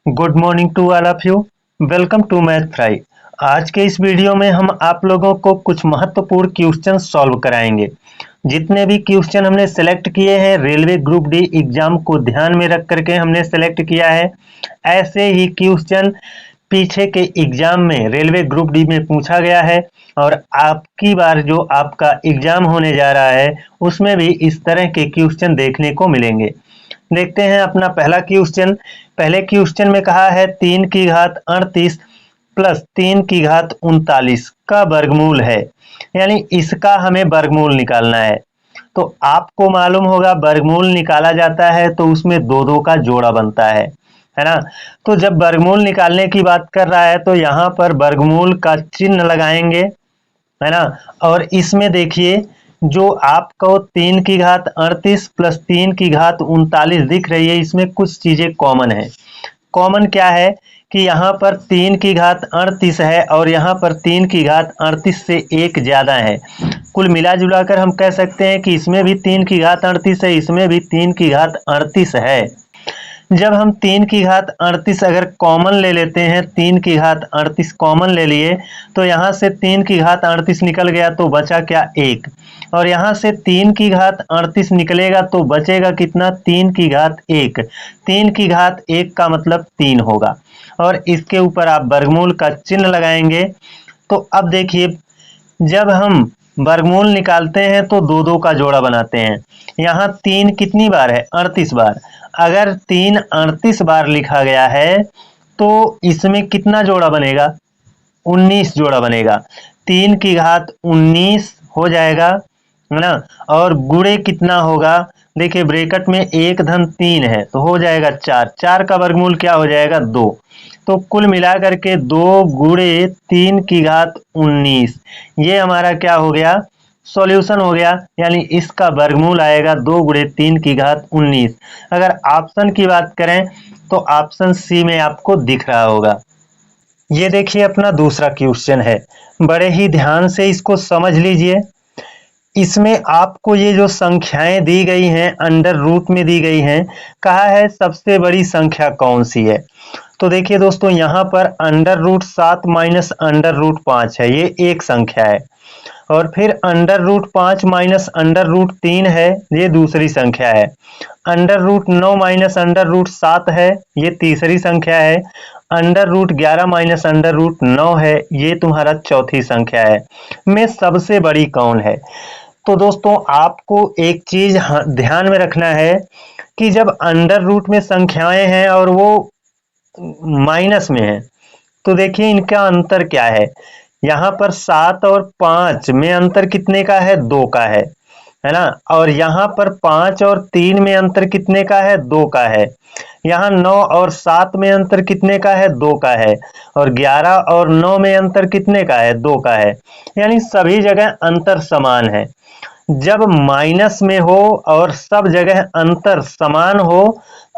Good morning to all of you. Welcome to Math Fry. आज के इस video में हम आप लोगों को कुछ महत्वपूर्ण क्वेश्चन सॉल्व कराएंगे। जितने भी क्वेश्चन हमने सेलेक्ट किए हैं रेलवे ग्रुप डी एग्जाम को ध्यान में रख करके हमने सेलेक्ट किया है। ऐसे ही क्वेश्चन पीछे के एग्जाम में रेलवे ग्रुप डी में पूछा गया है और आपकी बार जो आपका एग्जाम होने जा रहा है उसमें भी इस तरह के क्वेश्चन देखने को मिलेंगे। देखते हैं अपना पहला क्वेश्चन। पहले क्वेश्चन में कहा है 3 की घात 38 प्लस 3 की घात 39 का वर्गमूल है, यानी इसका हमें वर्गमूल निकालना है। तो आपको मालूम होगा वर्गमूल निकाला जाता है तो उसमें दो दो का जोड़ा बनता है ना। तो जब वर्गमूल निकालने की बात कर रहा है तो यहाँ पर वर्गमूल का चिन्ह लगाएंगे, है ना। और इसमें देखिए जो आपको 3 की घात 38 प्लस 3 की घात 39 दिख रही है, इसमें कुछ चीजें कॉमन है। कॉमन क्या है कि यहाँ पर 3 की घात 38 है और यहाँ पर 3 की घात 38 से एक ज्यादा है। कुल मिला जुला कर हम कह सकते हैं कि इसमें भी 3 की घात 38 है, इसमें भी 3 की घात 38 है। जब हम 3 की घात 38 अगर कॉमन ले लेते हैं, 3 की घात 38 कॉमन ले लिए तो यहाँ से 3 की घात 38 निकल गया तो बचा क्या 1, और यहाँ से 3 की घात 38 निकलेगा तो बचेगा कितना 3 की घात 1। 3 की घात 1 का मतलब 3 होगा और इसके ऊपर आप वर्गमूल का चिन्ह लगाएंगे। तो अब देखिए जब हम वर्गमूल निकालते हैं तो दो दो का जोड़ा बनाते हैं। यहाँ 3 कितनी बार है 38 बार। अगर 3 38 बार लिखा गया है तो इसमें कितना जोड़ा बनेगा 19 जोड़ा बनेगा। 3 की घात 19 हो जाएगा, है ना। और गुणे कितना होगा, देखिए ब्रैकेट में 1 धन 3 है तो हो जाएगा 4। 4 का वर्गमूल क्या हो जाएगा 2। तो कुल मिलाकर के 2 गुणे 3 की घात 19 ये हमारा क्या हो गया सॉल्यूशन हो गया, यानी इसका वर्गमूल आएगा 2 गुणे 3 की घात 19। अगर ऑप्शन की बात करें तो ऑप्शन सी में आपको दिख रहा होगा। ये देखिए अपना दूसरा क्वेश्चन है, बड़े ही ध्यान से इसको समझ लीजिए। इसमें आपको ये जो संख्याएं दी गई हैं अंडर रूट में दी गई हैं, कहा है सबसे बड़ी संख्या कौन सी है। तो देखिए दोस्तों यहाँ पर अंडर रूट 7 माइनस अंडर रूट 5 है, ये एक संख्या है। और फिर अंडर रूट 5 माइनस अंडर रूट 3 है, ये दूसरी संख्या है। अंडर रूट 9 माइनस अंडर रूट 7 है, ये तीसरी संख्या है। अंडर रूट 11 माइनस अंडर रूट 9 है, ये तुम्हारा चौथी संख्या है। में सबसे बड़ी कौन है। तो दोस्तों आपको एक चीज ध्यान में रखना है कि जब अंडर रूट में संख्याएं हैं और वो माइनस में है तो देखिए इनका अंतर क्या है। यहाँ पर 7 और 5 में अंतर कितने का है 2 का है ना। और यहाँ पर 5 और 3 में अंतर कितने का है 2 का है। यहाँ 9 और 7 में अंतर कितने का है 2 का है। और 11 और 9 में अंतर कितने का है 2 का है। यानी सभी जगह अंतर समान है। जब माइनस में हो और सब जगह अंतर समान हो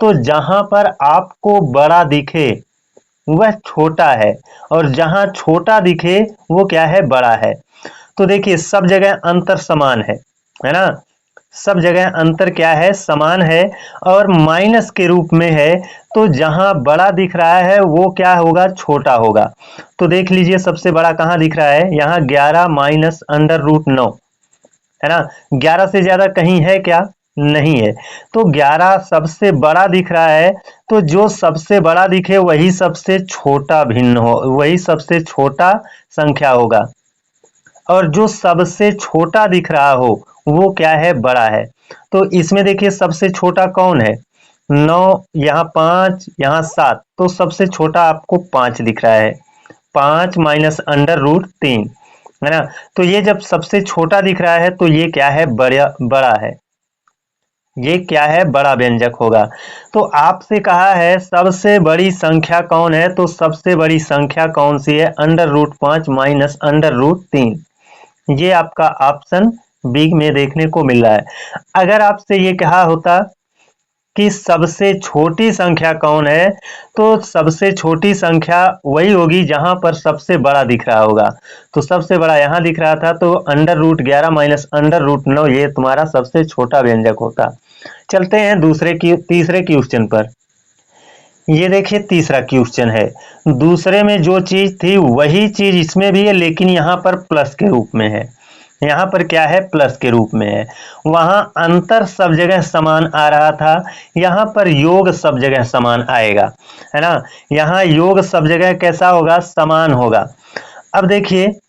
तो जहां पर आपको बड़ा दिखे वह छोटा है और जहां छोटा दिखे वो क्या है बड़ा है। तो देखिए सब जगह अंतर समान है ना। सब जगह अंतर क्या है समान है और माइनस के रूप में है तो जहां बड़ा दिख रहा है वो क्या होगा छोटा होगा। तो देख लीजिए सबसे बड़ा कहां दिख रहा है, यहाँ 11 माइनस अंडर रूट 9 है ना। 11 से ज्यादा कहीं है क्या, नहीं है। तो 11 सबसे बड़ा दिख रहा है तो जो सबसे बड़ा दिखे वही सबसे छोटा भिन्न हो, वही सबसे छोटा संख्या होगा। और जो सबसे छोटा दिख रहा हो वो क्या है बड़ा है। तो इसमें देखिए सबसे छोटा कौन है 9, यहाँ 5, यहाँ 7, तो सबसे छोटा आपको 5 दिख रहा है। 5 माइनस अंडर रूट 3 है ना। तो ये जब सबसे छोटा दिख रहा है तो ये क्या है बड़ा बड़ा है, ये क्या है बड़ा व्यंजक होगा। तो आपसे कहा है सबसे बड़ी संख्या कौन है, तो सबसे बड़ी संख्या कौन सी है अंडर रूट 5 माइनस अंडर रूट 3। ये आपका ऑप्शन बी में देखने को मिल रहा है। अगर आपसे ये कहा होता कि सबसे छोटी संख्या कौन है तो सबसे छोटी संख्या वही होगी जहां पर सबसे बड़ा दिख रहा होगा। तो सबसे बड़ा यहां दिख रहा था तो अंडर रूट 11 माइनस अंडर रूट 9 ये तुम्हारा सबसे छोटा व्यंजक होता। चलते हैं तीसरे क्वेश्चन पर। ये देखिए तीसरा क्वेश्चन है, दूसरे में जो चीज थी वही चीज इसमें भी है, लेकिन यहाँ पर प्लस के रूप में है। यहाँ पर क्या है, प्लस के रूप में है। वहां अंतर सब जगह समान आ रहा था, यहाँ पर योग सब जगह समान आएगा, है ना। यहाँ योग सब जगह कैसा होगा, समान होगा। अब देखिए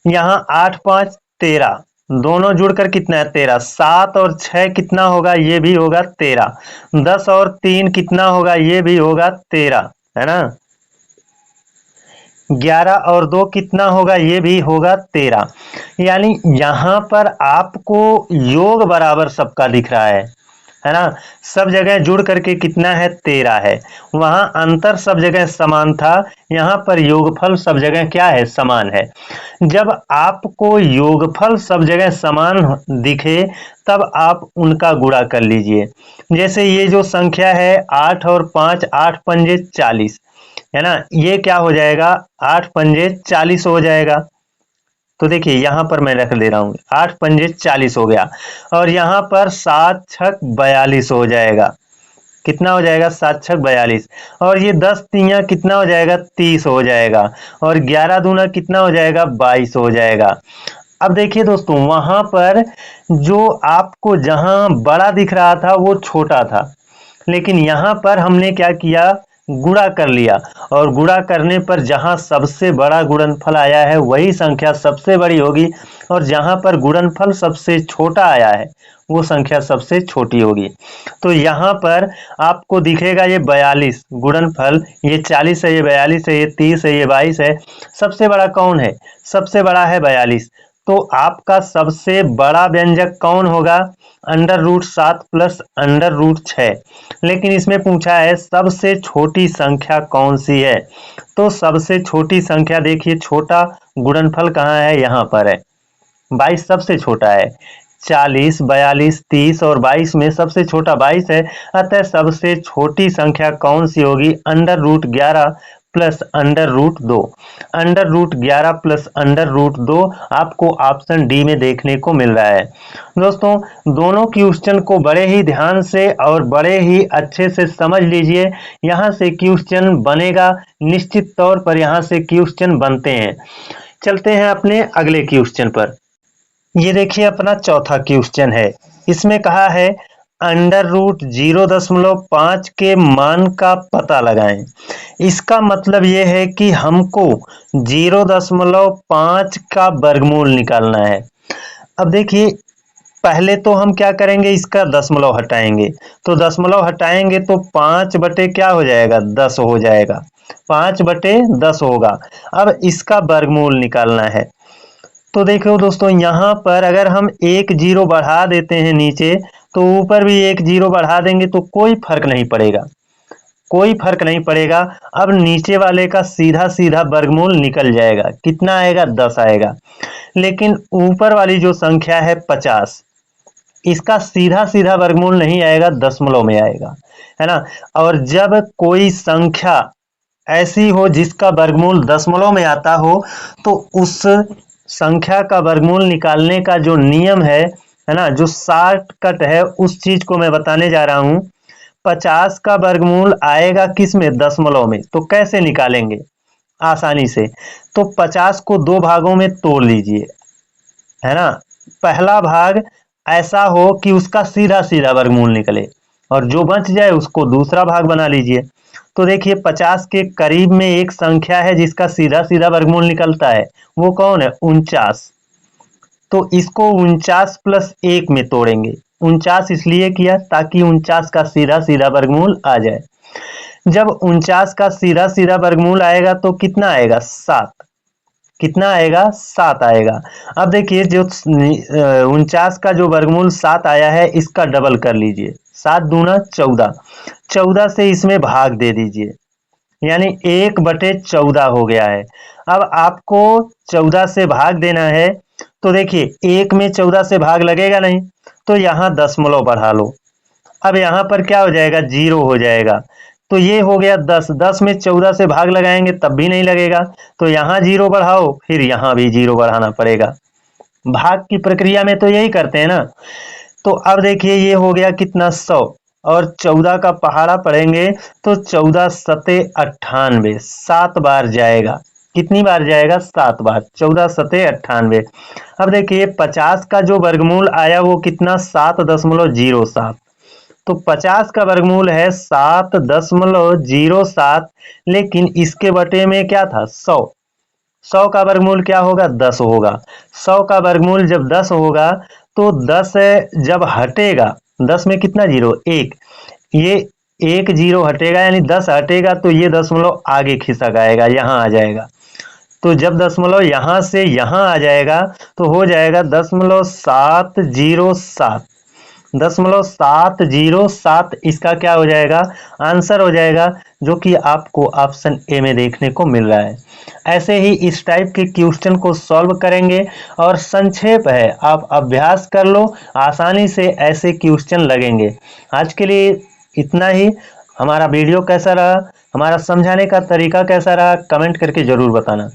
यहाँ 8 5 13, दोनों जुड़कर कितना है 13, 7 और 6 कितना होगा, ये भी होगा 13, 10 और 3 कितना होगा, ये भी होगा 13, है ना। 11 और 2 कितना होगा, ये भी होगा 13। यानी यहाँ पर आपको योग बराबर सबका दिख रहा है ना। सब जगह जुड़ करके कितना है, 13 है। वहां अंतर सब जगह समान था, यहाँ पर योगफल सब जगह क्या है, समान है। जब आपको योगफल सब जगह समान दिखे तब आप उनका गुणा कर लीजिए। जैसे ये जो संख्या है 8 और 5, 8 पंजे 40, है ना। ये क्या हो जाएगा, 8 पंजे 40 हो जाएगा। तो देखिए यहाँ पर मैं रख दे रहा हूँ, 8 पंजे 40 हो गया। और यहाँ पर 7 छक 42 हो जाएगा। कितना हो जाएगा, 7 छक 42। और ये 10 तियां कितना हो जाएगा, 30 हो जाएगा। और 11 दूना कितना हो जाएगा, 22 हो जाएगा। अब देखिए दोस्तों, वहां पर जो आपको जहां बड़ा दिख रहा था वो छोटा था, लेकिन यहाँ पर हमने क्या किया, गुणा कर लिया। और गुणा करने पर जहां सबसे बड़ा गुणनफल आया है वही संख्या सबसे बड़ी होगी, और जहां पर गुणनफल सबसे छोटा आया है वो संख्या सबसे छोटी होगी। तो यहाँ पर आपको दिखेगा ये 42 गुणनफल, ये 40 है, ये 42 है, ये 30 है, ये 22 है। सबसे बड़ा कौन है, सबसे बड़ा है 42। तो आपका सबसे बड़ा व्यंजक कौन होगा, √7 प्लस √6। लेकिन इसमें पूछा है सबसे छोटी संख्या कौन सी है। तो सबसे छोटी संख्या देखिए, छोटा गुणनफल कहाँ है, यहाँ पर है, 22 सबसे छोटा है। 40 42 30 और 22 में सबसे छोटा 22 है। अतः सबसे छोटी संख्या कौन सी होगी, √11 प्लस √2। √11 प्लस √2 आपको ऑप्शन डी में देखने को मिल रहा है। दोस्तों, दोनों क्वेश्चन को बड़े ही ध्यान से और बड़े ही अच्छे से समझ लीजिए। यहाँ से क्वेश्चन बनेगा, निश्चित तौर पर यहाँ से क्वेश्चन बनते हैं। चलते हैं अपने अगले क्वेश्चन पर। ये देखिए अपना चौथा क्वेश्चन है। इसमें कहा है √0.5 के मान का पता लगाएं। इसका मतलब ये है कि हमको 0.5 का वर्गमूल निकालना है। अब देखिए, पहले तो हम क्या करेंगे, इसका दशमलव हटाएंगे। तो दशमलव हटाएंगे तो 5 बटे क्या हो जाएगा, 10 हो जाएगा। 5 बटे 10 होगा। अब इसका वर्गमूल निकालना है। तो देखो दोस्तों, यहाँ पर अगर हम एक जीरो बढ़ा देते हैं नीचे, तो ऊपर भी एक जीरो बढ़ा देंगे तो कोई फर्क नहीं पड़ेगा, कोई फर्क नहीं पड़ेगा। अब नीचे वाले का सीधा सीधा वर्गमूल निकल जाएगा, कितना आएगा, 10 आएगा। लेकिन ऊपर वाली जो संख्या है 50, इसका सीधा सीधा वर्गमूल नहीं आएगा, दशमलव में आएगा, है ना। और जब कोई संख्या ऐसी हो जिसका वर्गमूल दशमलव में आता हो, तो उस संख्या का वर्गमूल निकालने का जो नियम है ना, जो शॉर्टकट है, उस चीज को मैं बताने जा रहा हूं। 50 का वर्गमूल आएगा किस में, दशमलव में। तो कैसे निकालेंगे, आसानी से। तो 50 को 2 भागों में तोड़ लीजिए, है ना। पहला भाग ऐसा हो कि उसका सीधा सीधा वर्गमूल निकले, और जो बच जाए उसको दूसरा भाग बना लीजिए। तो देखिए 50 के करीब में एक संख्या है जिसका सीधा सीधा वर्गमूल निकलता है, वो कौन है, 49। तो इसको 49 प्लस 1 में तोड़ेंगे। 49 इसलिए किया ताकि 49 का सीधा सीधा वर्गमूल आ जाए। जब 49 का सीधा सीधा वर्गमूल आएगा तो कितना आएगा, 7। कितना आएगा, 7 आएगा। अब देखिए, जो 49 का जो वर्गमूल 7 आया है, इसका डबल कर लीजिए, 7 दूना 14, 14 से इसमें भाग दे दीजिए, यानी 1/14 हो गया है। अब आपको 14 से भाग देना है। तो देखिए 1 में 14 से भाग लगेगा नहीं, तो यहाँ दशमलव बढ़ा लो। अब यहाँ पर क्या हो जाएगा, 0 हो जाएगा। तो ये हो गया 10, 10 में 14 से भाग लगाएंगे तब भी नहीं लगेगा, तो यहाँ 0 बढ़ाओ, फिर यहाँ भी 0 बढ़ाना पड़ेगा। भाग की प्रक्रिया में तो यही करते हैं ना। तो अब देखिए ये हो गया कितना, 100। और 14 का पहाड़ा पढ़ेंगे तो 14 सते 98, 7 बार जाएगा। कितनी बार जाएगा? 7 बार। 14 सते 98। अब देखिए 50 का जो वर्गमूल आया वो कितना? 7.07। तो 50 का वर्गमूल है 7.07, लेकिन इसके बटे में क्या था? 100। 100 का वर्गमूल क्या होगा? 10 होगा। 100 का वर्गमूल जब 10 होगा तो 10 जब हटेगा, 10 में कितना जीरो? 1। ये 1 जीरो हटेगा, यानी 10 हटेगा तो ये दशमलव आगे खिसक आएगा, यहाँ आ जाएगा। तो जब दशमलव यहाँ से यहाँ आ जाएगा तो हो जाएगा 0.707। 0.707 इसका क्या हो जाएगा? आंसर हो जाएगा, जो कि आपको ऑप्शन ए में देखने को मिल रहा है। ऐसे ही इस टाइप के क्वेश्चन को सॉल्व करेंगे और संक्षेप है, आप अभ्यास कर लो, आसानी से ऐसे क्वेश्चन लगेंगे। आज के लिए इतना ही। हमारा वीडियो कैसा रहा, हमारा समझाने का तरीका कैसा रहा, कमेंट करके जरूर बताना।